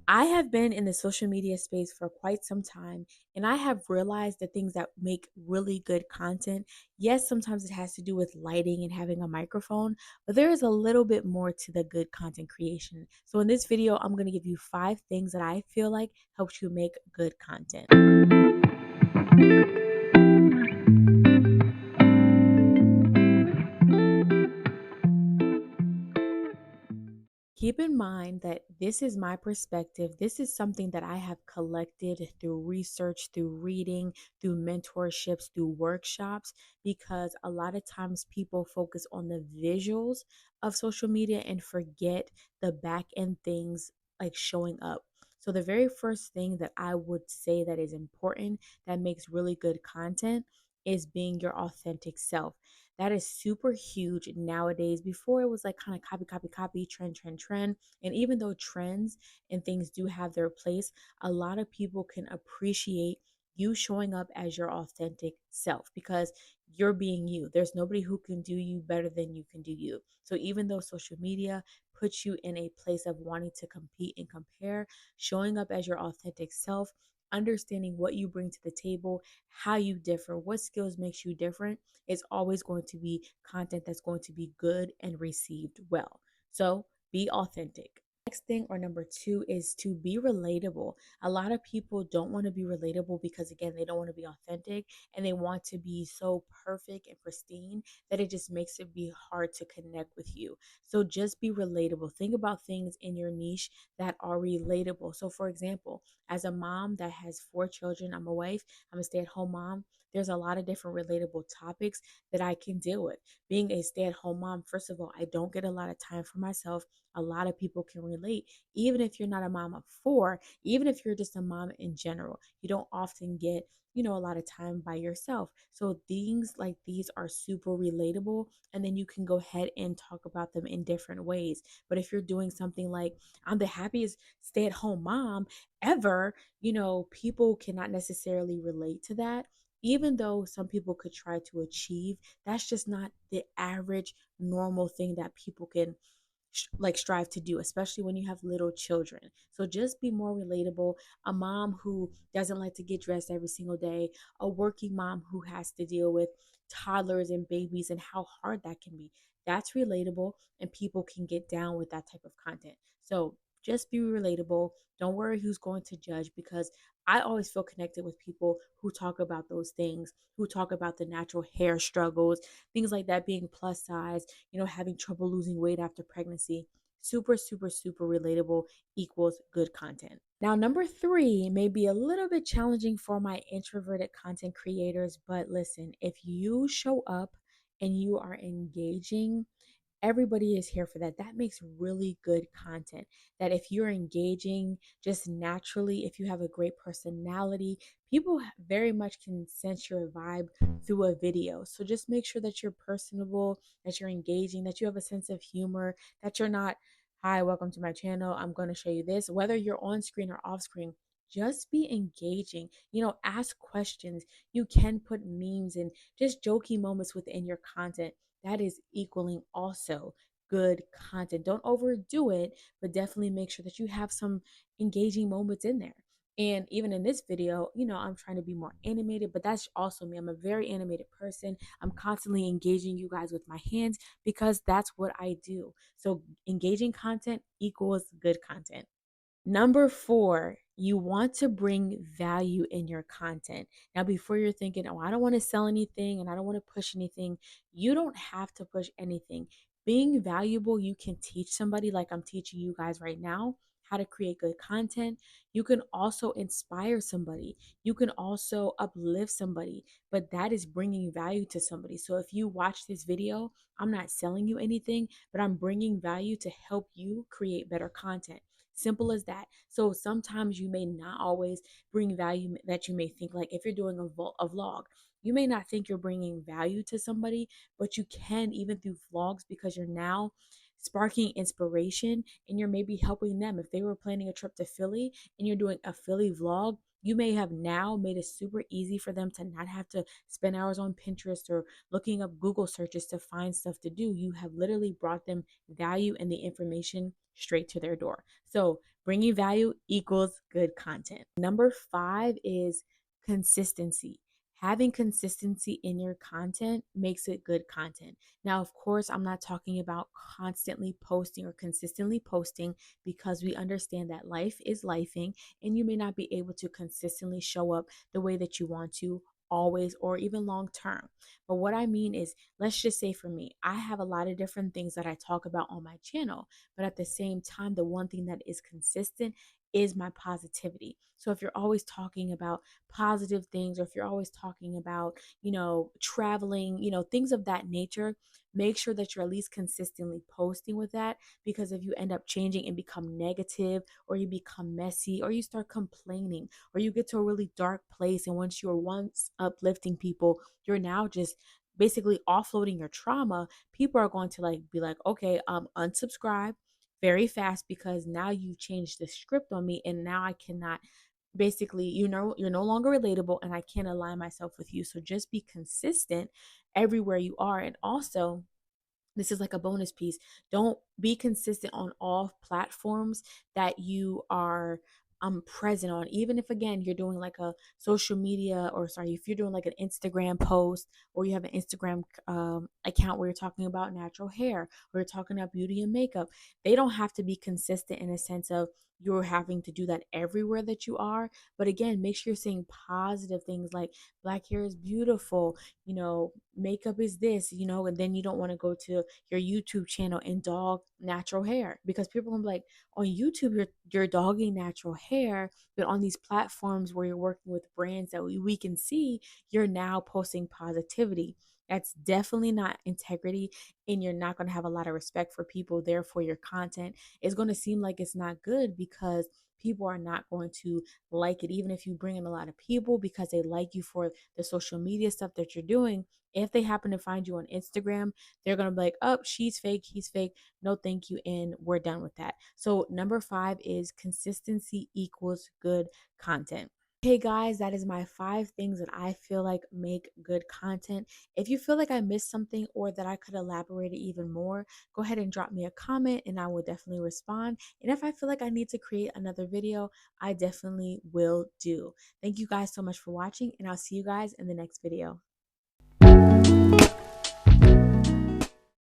I have been in the social media space for quite some time, and I have realized the things that make really good content. Yes, sometimes it has to do with lighting and having a microphone, but there is a little bit more to the good content creation. So, in this video, I'm going to give you 5 things that I feel like helps you make good content. Keep in mind that this is my perspective. This is something that I have collected through research, through reading, through mentorships, through workshops, because a lot of times people focus on the visuals of social media and forget the back end things like showing up. So, the very first thing that I would say that is important that makes really good content is being your authentic self. That is super huge nowadays. Before it was like kind of copy, copy, copy, trend, trend, trend. And even though trends and things do have their place, a lot of people can appreciate you showing up as your authentic self because you're being you. There's nobody who can do you better than you can do you. So even though social media puts you in a place of wanting to compete and compare, showing up as your authentic self, understanding what you bring to the table, how you differ, what skills makes you different is always going to be content that's going to be good and received well. So be authentic. Next thing, or number two, is to be relatable. A lot of people don't want to be relatable because, again, they don't want to be authentic and they want to be so perfect and pristine that it just makes it be hard to connect with you. So just be relatable. Think about things in your niche that are relatable. So, for example, as a mom that has 4 children, I'm a wife, I'm a stay at home mom. There's a lot of different relatable topics that I can deal with. Being a stay at home mom, first of all, I don't get a lot of time for myself. A lot of people can relate. Even if you're not a mom of 4, even if you're just a mom in general, you don't often get a lot of time by yourself. So things like these are super relatable, and then you can go ahead and talk about them in different ways. But if you're doing something like, I'm the happiest stay at home mom ever, people cannot necessarily relate to that. Even though some people could try to achieve, that's just not the average normal thing that people can like strive to do, especially when you have little children. So just be more relatable. A mom who doesn't like to get dressed every single day, a working mom who has to deal with toddlers and babies and how hard that can be. That's relatable, and people can get down with that type of content. So just be relatable. Don't worry who's going to judge, because I always feel connected with people who talk about those things, who talk about the natural hair struggles, things like that, being plus size, having trouble losing weight after pregnancy. Super, super, super relatable equals good content. Now, number 3 may be a little bit challenging for my introverted content creators, but listen, if you show up and you are engaging, everybody is here for that. That makes really good content. That if you're engaging just naturally, if you have a great personality, people very much can sense your vibe through a video. So just make sure that you're personable, that you're engaging, that you have a sense of humor, that you're not, hi, welcome to my channel, I'm going to show you this. Whether you're on screen or off screen, just be engaging. Ask questions. You can put memes and just jokey moments within your content. That is equaling also good content. Don't overdo it, but definitely make sure that you have some engaging moments in there. And even in this video, I'm trying to be more animated, but that's also me. I'm a very animated person. I'm constantly engaging you guys with my hands because that's what I do. So engaging content equals good content. Number 4, you want to bring value in your content. Now, before you're thinking, oh, I don't want to sell anything and I don't want to push anything, you don't have to push anything. Being valuable, you can teach somebody, like I'm teaching you guys right now, how to create good content. You can also inspire somebody. You can also uplift somebody, but that is bringing value to somebody. So if you watch this video, I'm not selling you anything, but I'm bringing value to help you create better content. Simple as that. So sometimes you may not always bring value that you may think, like if you're doing a vlog, you may not think you're bringing value to somebody, but you can even through vlogs, because you're now sparking inspiration, and you're maybe helping them. If they were planning a trip to Philly and you're doing a Philly vlog, you may have now made it super easy for them to not have to spend hours on Pinterest or looking up Google searches to find stuff to do. You have literally brought them value and the information straight to their door. So, bringing value equals good content. Number 5 is consistency. Having consistency in your content makes it good content. Now, of course, I'm not talking about constantly posting or consistently posting, because we understand that life is lifing and you may not be able to consistently show up the way that you want to always or even long term. But what I mean is, let's just say for me, I have a lot of different things that I talk about on my channel, but at the same time, the one thing that is consistent is my positivity. So if you're always talking about positive things, or if you're always talking about, traveling, things of that nature, make sure that you're at least consistently posting with that. Because if you end up changing and become negative, or you become messy, or you start complaining, or you get to a really dark place, and once you were once uplifting people, you're now just basically offloading your trauma, people are going to be like, okay, unsubscribe very fast, because now you've changed the script on me, and now I cannot, basically, you're no longer relatable, and I can't align myself with you. So just be consistent everywhere you are. And also, this is like a bonus piece, don't be consistent on all platforms that you are present on. Even if, again, you're doing like a social media, or sorry, if you're doing like an Instagram post, or you have an Instagram account where you're talking about natural hair, or you're talking about beauty and makeup, they don't have to be consistent in a sense of you're having to do that everywhere that you are. But again, make sure you're saying positive things like black hair is beautiful, makeup is this, and then you don't want to go to your YouTube channel and dog natural hair, because people are like, on YouTube, you're dogging natural hair, but on these platforms where you're working with brands that we can see, you're now posting positivity. That's definitely not integrity, and you're not going to have a lot of respect for people. Therefore, your content is going to seem like it's not good, because people are not going to like it, even if you bring in a lot of people, because they like you for the social media stuff that you're doing. If they happen to find you on Instagram, they're going to be like, oh, she's fake, he's fake, no thank you, and we're done with that. So number 5 is consistency equals good content. Hey guys, that is my 5 things that I feel like make good content. If you feel like I missed something, or that I could elaborate it even more, go ahead and drop me a comment, and I will definitely respond. And if I feel like I need to create another video, I definitely will do. Thank you guys so much for watching, and I'll see you guys in the next video.